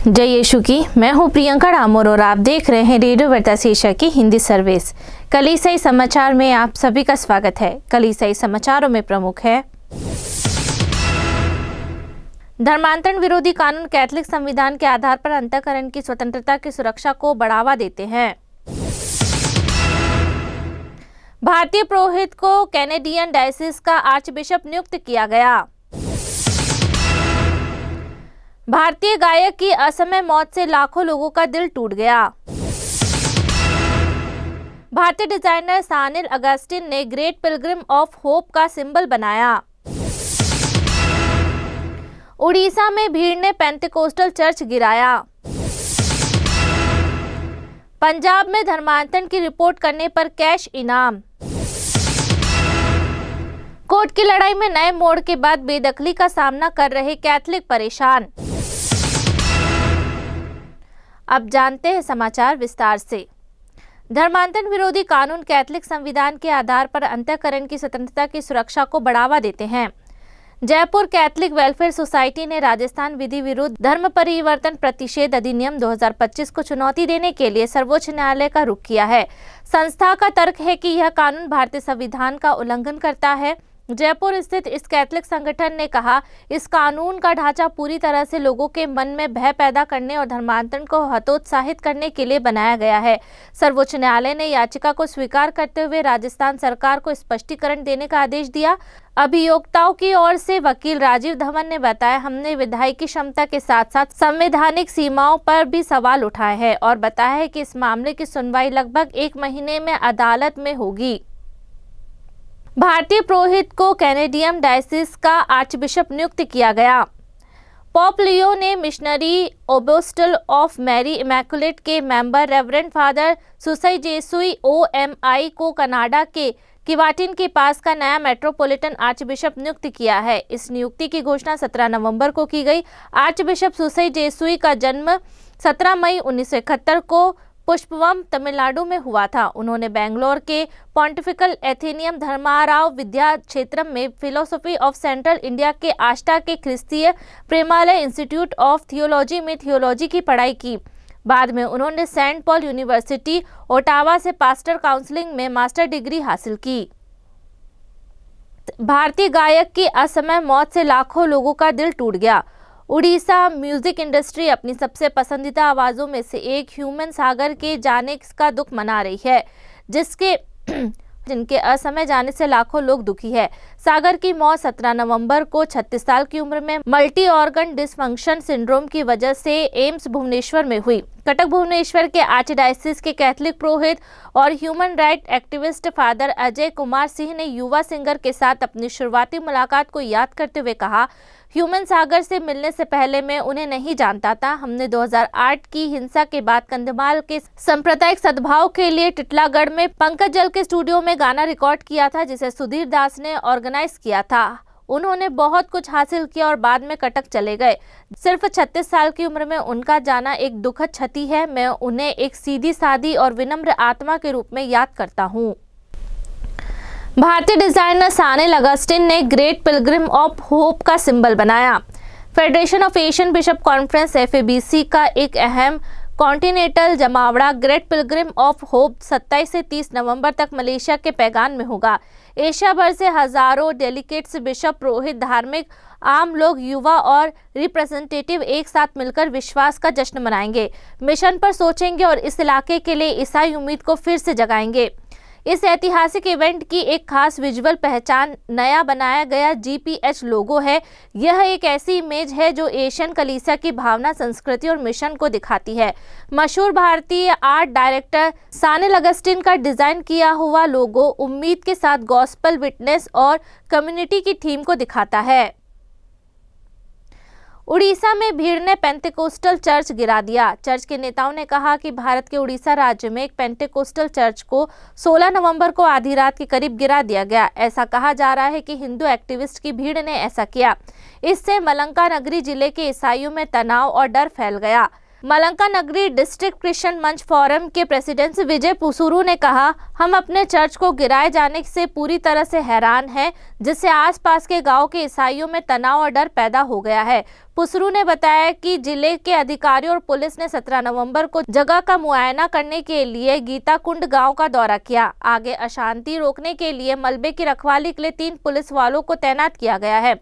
जय यीशु की। मैं हूं प्रियंका डामोर और आप देख रहे हैं रेडियो वर्तासी एशिया की हिंदी सर्विस। कलीसियाई समाचार में आप सभी का स्वागत है। कलीसियाई समाचारों में प्रमुख है, धर्मांतरण विरोधी कानून कैथोलिक संविधान के आधार पर अंतःकरण की स्वतंत्रता की सुरक्षा को बढ़ावा देते हैं। भारतीय पुरोहित को कैनेडियन डायसिस का आर्चबिशप नियुक्त किया गया। भारतीय गायक की असमय मौत से लाखों लोगों का दिल टूट गया। भारतीय डिजाइनर सानिल अगस्टिन ने ग्रेट पिलग्रिम ऑफ होप का सिंबल बनाया। उड़ीसा में भीड़ ने पेंटिकोस्टल चर्च गिराया। पंजाब में धर्मांतरण की रिपोर्ट करने पर कैश इनाम। कोर्ट की लड़ाई में नए मोड़ के बाद बेदखली का सामना कर रहे कैथोलिक परेशान। अब जानते हैं समाचार विस्तार से। धर्मांतरण विरोधी कानून कैथोलिक संविधान के आधार पर अंतःकरण की स्वतंत्रता की सुरक्षा को बढ़ावा देते हैं। जयपुर कैथोलिक वेलफेयर सोसाइटी ने राजस्थान विधि विरुद्ध धर्म परिवर्तन प्रतिषेध अधिनियम 2025 को चुनौती देने के लिए सर्वोच्च न्यायालय का रुख किया है। संस्था का तर्क है कि यह कानून भारतीय संविधान का उल्लंघन करता है। जयपुर स्थित इस कैथोलिक संगठन ने कहा, इस कानून का ढांचा पूरी तरह से लोगों के मन में भय पैदा करने और धर्मांतरण को हतोत्साहित करने के लिए बनाया गया है। सर्वोच्च न्यायालय ने याचिका को स्वीकार करते हुए राजस्थान सरकार को स्पष्टीकरण देने का आदेश दिया। अभियोक्ताओं की ओर से वकील राजीव धवन ने बताया, हमने विधायिकी क्षमता के साथ साथ संवैधानिक सीमाओं पर भी सवाल उठाए हैं और बताया है कि इस मामले की सुनवाई लगभग 1 महीने में अदालत में होगी। भारतीय पुरोहित को कैनेडियन डायसिस का आर्चबिशप नियुक्त किया गया। पॉप लियो ने मिशनरी ओबोस्टल ऑफ मैरी इमैकुलेट के मेंबर रेवरेंड फादर सुसई जेसुई OMI को कनाडा के किवाटिन के पास का नया मेट्रोपॉलिटन आर्चबिशप नियुक्त किया है। इस नियुक्ति की घोषणा 17 नवंबर को की गई। आर्चबिशप सुसई जेसुई का जन्म 17 मई 1971 को पुष्पवम तमिलनाडु में हुआ था। उन्होंने बेंगलोर के पॉन्टिफिकल एथेनियम धर्माराव विद्या क्षेत्रम में फिलोसफी ऑफ सेंट्रल इंडिया के आष्टा के ख्रिस्तीय प्रेमालय इंस्टीट्यूट ऑफ थियोलॉजी में थियोलॉजी की पढ़ाई की। बाद में उन्होंने सेंट पॉल यूनिवर्सिटी ओटावा से पास्टर काउंसलिंग में मास्टर डिग्री हासिल की। भारतीय गायक की असमय मौत से लाखों लोगों का दिल टूट गया। उड़ीसा म्यूजिक इंडस्ट्री अपनी सबसे पसंदीदा आवाज़ों में से एक ह्यूमन सागर के जाने का दुख मना रही है, जिनके असमय जाने से लाखों लोग दुखी है। सागर की मौत 17 नवंबर को 36 साल की उम्र में मल्टी ऑर्गन डिसफंक्शन सिंड्रोम की वजह से एम्स भुवनेश्वर में हुई। कटक भुवनेश्वर के आर्चडायसिस के कैथोलिक पुरोहित और human right activist father Ajay Kumar Singh ने युवा सिंगर के साथ अपनी शुरुआती मुलाकात को याद करते हुए कहा, ह्यूमन सागर से मिलने से पहले मैं उन्हें नहीं जानता था। हमने 2008 की हिंसा के बाद कंधमाल के सांप्रदायिक सद्भाव के लिए टिटलागढ़ में पंकज जल के स्टूडियो में गाना रिकॉर्ड किया था, जिसे सुधीर दास ने ऑर्गेनाइज किया था। उन्होंने बहुत कुछ हासिल किया और बाद में कटक चले गए। सिर्फ 36 साल की उम्र में उनका जाना एक दुखद क्षति है। मैं उन्हें एक सीधी सादी और विनम्र आत्मा के रूप में याद करता हूँ। भारतीय डिजाइनर सानिल अगस्टिन ने ग्रेट पिलग्रिम ऑफ होप का सिंबल बनाया। Federation of Asian bishop conference FABC का एक अहम कॉन्टिनेंटल जमावड़ा ग्रेट पिलग्रिम ऑफ होप 27 से 30 नवंबर तक मलेशिया के पैगान में होगा। एशिया भर से हजारों डेलीगेट्स, बिशप, पुरोहित, धार्मिक, आम लोग, युवा और रिप्रेजेंटेटिव एक साथ मिलकर विश्वास का जश्न मनाएंगे, मिशन पर सोचेंगे और इस इलाके के लिए ईसाई उम्मीद को फिर से जगाएंगे। इस ऐतिहासिक इवेंट की एक खास विजुअल पहचान नया बनाया गया GPH लोगो है। यह एक ऐसी इमेज है जो एशियन कलीसिया की भावना, संस्कृति और मिशन को दिखाती है। मशहूर भारतीय आर्ट डायरेक्टर सानिल अगस्टिन का डिजाइन किया हुआ लोगो उम्मीद के साथ गॉस्पेल, विटनेस और कम्युनिटी की थीम को दिखाता है। उड़ीसा में भीड़ ने पेंटिकोस्टल चर्च गिरा दिया। चर्च के नेताओं ने कहा कि भारत के उड़ीसा राज्य में एक पेंटिकोस्टल चर्च को 16 नवंबर को आधी रात के करीब गिरा दिया गया। ऐसा कहा जा रहा है कि हिंदू एक्टिविस्ट की भीड़ ने ऐसा किया। इससे मलंका नगरी जिले के ईसाइयों में तनाव और डर फैल गया। मलंका नगरी डिस्ट्रिक्ट क्रिश्चियन मंच फोरम के प्रेसिडेंट विजय पुसुरू ने कहा, हम अपने चर्च को गिराए जाने से पूरी तरह से हैरान हैं, जिससे आसपास के गांव के ईसाइयों में तनाव और डर पैदा हो गया है। पुसुरू ने बताया कि जिले के अधिकारियों और पुलिस ने 17 नवंबर को जगह का मुआयना करने के लिए गीता कुंड गांव का दौरा किया। आगे अशांति रोकने के लिए मलबे की रखवाली के लिए 3 पुलिस वालों को तैनात किया गया है।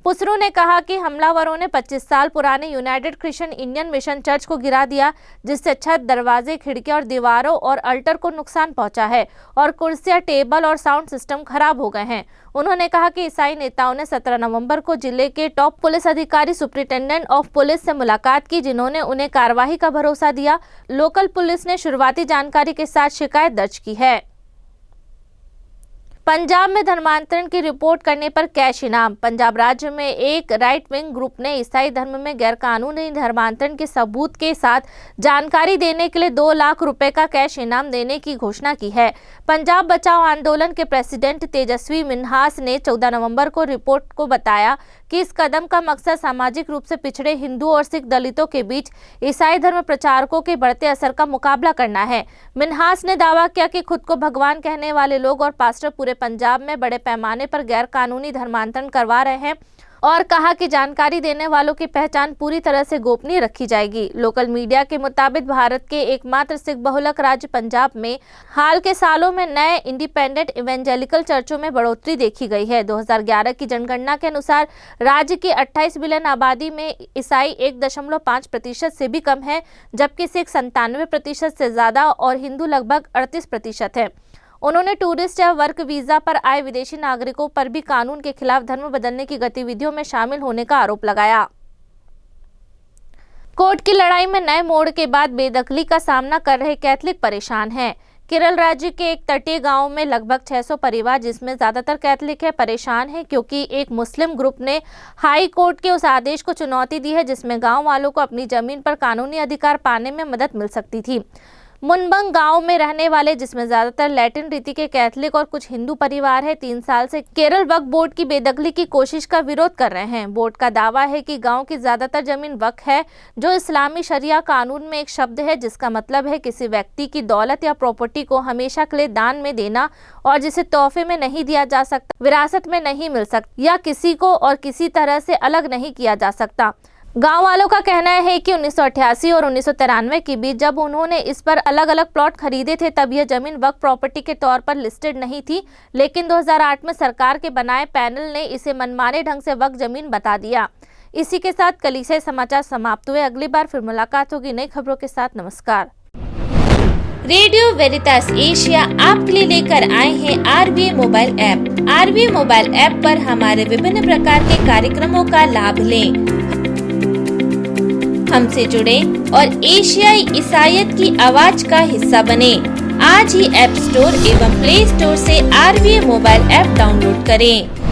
पुसरू ने कहा कि हमलावरों ने 25 साल पुराने United Christian Indian mission church को गिरा दिया, जिससे छत, दरवाजे, खिड़कियां और दीवारों और अल्टर को नुकसान पहुंचा है और कुर्सियां, टेबल और साउंड सिस्टम खराब हो गए हैं। उन्होंने कहा कि ईसाई नेताओं ने 17 नवंबर को जिले के टॉप पुलिस अधिकारी सुप्रिंटेंडेंट ऑफ पुलिस से मुलाकात की, जिन्होंने उन्हें कार्रवाई का भरोसा दिया। लोकल पुलिस ने शुरुआती जानकारी के साथ शिकायत दर्ज की है। पंजाब में धर्मांतरण की रिपोर्ट करने पर कैश इनाम। पंजाब राज्य में एक राइट विंग ग्रुप ने ईसाई धर्म में गैरकानूनी धर्मांतरण के सबूत के साथ जानकारी देने के लिए 2 लाख रुपए का कैश इनाम देने की घोषणा की है। पंजाब बचाओ आंदोलन के प्रेसिडेंट तेजस्वी मिन्हास ने 14 नवंबर को रिपोर्ट को बताया कि इस कदम का मकसद सामाजिक रूप से पिछड़े हिंदू और सिख दलितों के बीच ईसाई धर्म प्रचारकों के बढ़ते असर का मुकाबला करना है। मिन्हास ने दावा किया कि खुद को भगवान कहने वाले लोग और पास्टर पूरे पंजाब में बड़े पैमाने पर गैर कानूनी धर्मांतरण करवा रहे हैं और कहा कि जानकारी देने वालों की पहचान पूरी तरह से गोपनीय रखी जाएगी। लोकल मीडिया के मुताबिक भारत के एकमात्र सिख बहुलक राज्य पंजाब में हाल के सालों में नए इंडिपेंडेंट इवेंजेलिकल चर्चों में बढ़ोतरी देखी गई है। 2011 की जनगणना के अनुसार राज्य की 28 मिलियन आबादी में ईसाई 1.5% से भी कम है, जबकि सिख 97% से ज्यादा और हिंदू लगभग 38% है। उन्होंने टूरिस्ट या वर्क वीजा पर आए विदेशी नागरिकों पर भी कानून के खिलाफ धर्म बदलने की गतिविधियों में शामिल होने का आरोप लगाया। कोर्ट की लड़ाई में नए मोड़ के बाद बेदखली का सामना कर रहे कैथलिक परेशान हैं। केरल राज्य के एक तटीय गांव में लगभग 600 परिवार, जिसमें ज्यादातर कैथलिक है, परेशान हैं क्योंकि एक मुस्लिम ग्रुप ने हाई कोर्ट के उस आदेश को चुनौती दी है जिसमें गांव वालों को अपनी जमीन पर कानूनी अधिकार पाने में मदद मिल सकती थी। मुनबंग गांव में रहने वाले, जिसमें ज्यादातर लैटिन रीति के कैथलिक और कुछ हिंदू परिवार है, 3 साल से केरल वक्फ बोर्ड की बेदखली की कोशिश का विरोध कर रहे हैं। बोर्ड का दावा है कि गांव की ज्यादातर जमीन वक्फ है, जो इस्लामी शरिया कानून में एक शब्द है जिसका मतलब है किसी व्यक्ति की दौलत या प्रॉपर्टी को हमेशा के लिए दान में देना और जिसे तोहफे में नहीं दिया जा सकता, विरासत में नहीं मिल सकता या किसी को और किसी तरह से अलग नहीं किया जा सकता। गांव वालों का कहना है कि 1988 और 1993 के बीच जब उन्होंने इस पर अलग अलग प्लॉट खरीदे थे, तब यह जमीन वक्फ प्रॉपर्टी के तौर पर लिस्टेड नहीं थी, लेकिन 2008 में सरकार के बनाए पैनल ने इसे मनमाने ढंग से वक्फ जमीन बता दिया। इसी के साथ कलीसिया समाचार समाप्त हुए। अगली बार फिर मुलाकात होगी नई खबरों के साथ। नमस्कार। रेडियो वेरितास एशिया आपके लिए लेकर आए हैं RVA mobile app. RVA mobile app पर हमारे विभिन्न प्रकार के कार्यक्रमों का लाभ लें, हमसे जुड़े और एशियाई ईसाईयत की आवाज का हिस्सा बने। आज ही ऐप स्टोर एवं प्ले स्टोर से RVA मोबाइल ऐप डाउनलोड करें।